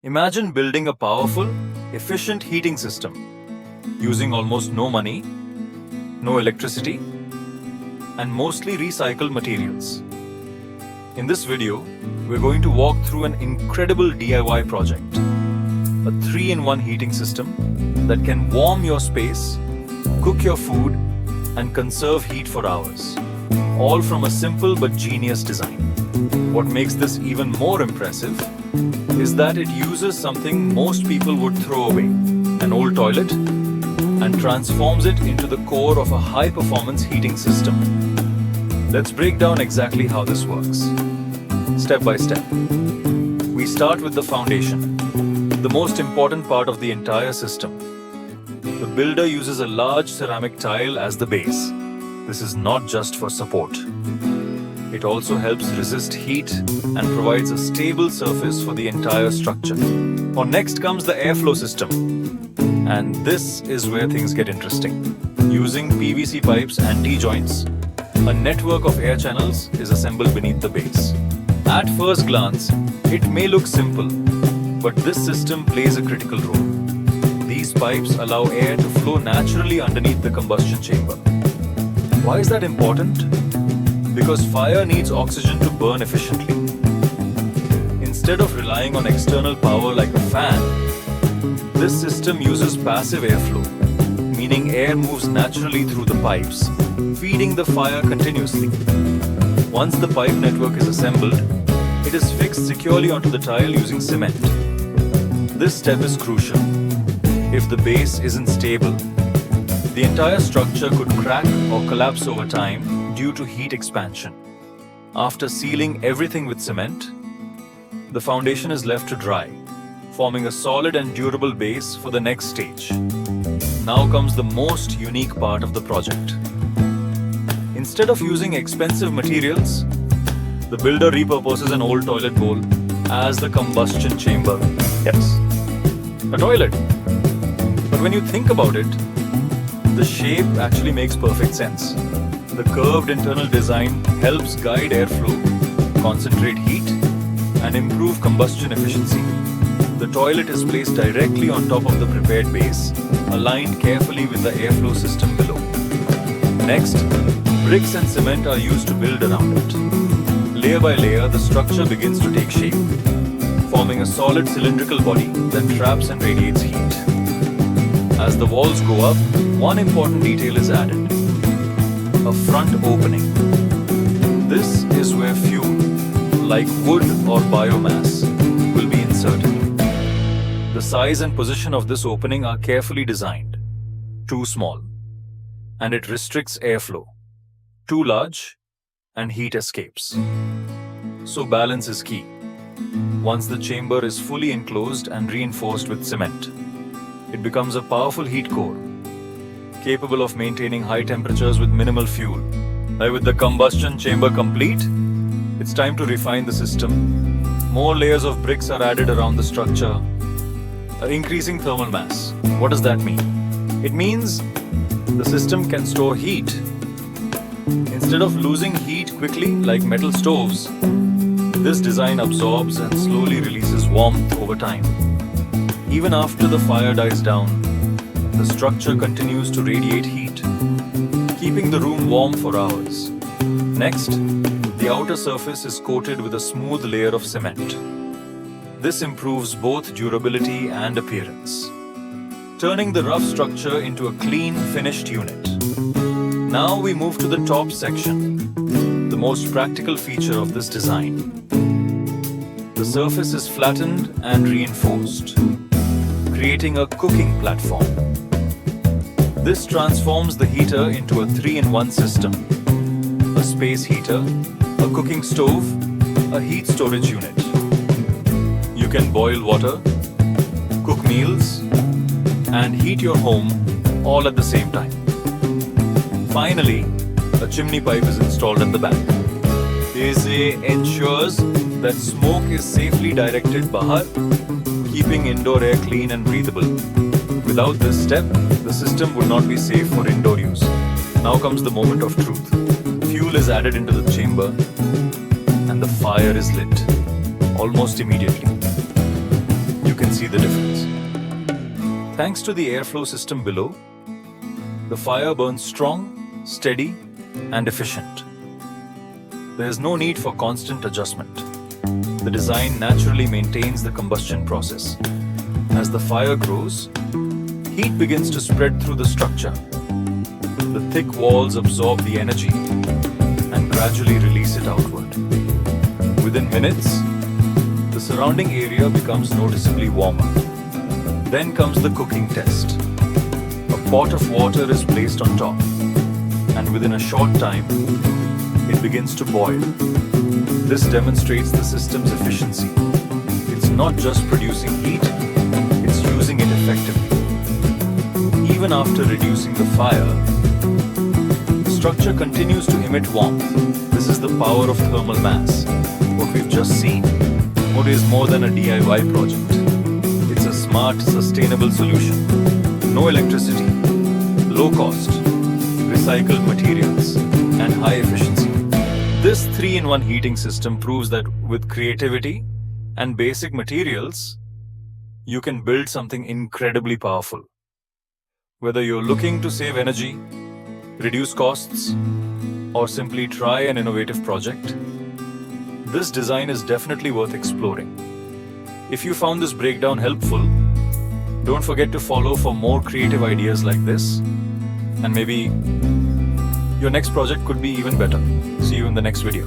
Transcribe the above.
Imagine building a powerful, efficient heating system using almost no money, no electricity, and mostly recycled materials. In this video, we're going to walk through an incredible DIY project, a 3-in-1 heating system that can warm your space, cook your food, and conserve heat for hours, all from a simple but genius design. What makes this even more impressive is that it uses something most people would throw away, an old toilet, and transforms it into the core of a high-performance heating system. Let's break down exactly how this works, step by step. We start with the foundation, the most important part of the entire system. The builder uses a large ceramic tile as the base. This is not just for support. It also helps resist heat and provides a stable surface for the entire structure. Next comes the airflow system. And this is where things get interesting. Using PVC pipes and T-joints, a network of air channels is assembled beneath the base. At first glance, it may look simple, but this system plays a critical role. These pipes allow air to flow naturally underneath the combustion chamber. Why is that important? Because fire needs oxygen to burn efficiently. Instead of relying on external power like a fan, this system uses passive airflow, meaning air moves naturally through the pipes, feeding the fire continuously. Once the pipe network is assembled, it is fixed securely onto the tile using cement. This step is crucial. If the base isn't stable, the entire structure could crack or collapse over time due to heat expansion. After sealing everything with cement, the foundation is left to dry, forming a solid and durable base for the next stage. Now comes the most unique part of the project. Instead of using expensive materials, the builder repurposes an old toilet bowl as the combustion chamber. Yes, a toilet. But when you think about it, the shape actually makes perfect sense. The curved internal design helps guide airflow, concentrate heat, and improve combustion efficiency. The toilet is placed directly on top of the prepared base, aligned carefully with the airflow system below. Next, bricks and cement are used to build around it. Layer by layer, the structure begins to take shape, forming a solid cylindrical body that traps and radiates heat. As the walls go up, one important detail is added: a front opening. This is where fuel, like wood or biomass, will be inserted. The size and position of this opening are carefully designed. Too small, and it restricts airflow. Too large, and heat escapes. So balance is key. Once the chamber is fully enclosed and reinforced with cement, it becomes a powerful heat core, capable of maintaining high temperatures with minimal fuel. With the combustion chamber complete, it's time to refine the system. More layers of bricks are added around the structure, increasing thermal mass. What does that mean? It means the system can store heat. Instead of losing heat quickly like metal stoves, this design absorbs and slowly releases warmth over time. Even after the fire dies down, the structure continues to radiate heat, keeping the room warm for hours. Next, the outer surface is coated with a smooth layer of cement. This improves both durability and appearance, turning the rough structure into a clean, finished unit. Now we move to the top section, the most practical feature of this design. The surface is flattened and reinforced, creating a cooking platform. This transforms the heater into a 3-in-1 system: a space heater, a cooking stove, a heat storage unit. You can boil water, cook meals, and heat your home all at the same time. Finally, a chimney pipe is installed at the back. This ensures that smoke is safely directed bahar, keeping indoor air clean and breathable. Without this step, the system would not be safe for indoor use. Now comes the moment of truth. Fuel is added into the chamber and the fire is lit almost immediately. you can see the difference. Thanks to the airflow system below, the fire burns strong, steady, and efficient. There is no need for constant adjustment. The design naturally maintains the combustion process. As the fire grows, heat begins to spread through the structure. The thick walls absorb the energy and gradually release it outward. Within minutes, the surrounding area becomes noticeably warmer. Then comes the cooking test. A pot of water is placed on top, and within a short time, it begins to boil. This demonstrates the system's efficiency. It's not just producing heat, it's using it effectively. Even after reducing the fire, the structure continues to emit warmth. This is the power of thermal mass. What we've just seen is more than a DIY project. It's a smart, sustainable solution. No electricity, low cost, recycled materials, and high efficiency. This 3-in-1 heating system proves that with creativity and basic materials, you can build something incredibly powerful. Whether you're looking to save energy, reduce costs, or simply try an innovative project, this design is definitely worth exploring. If you found this breakdown helpful, don't forget to follow for more creative ideas like this, and maybe your next project could be even better. See you in the next video.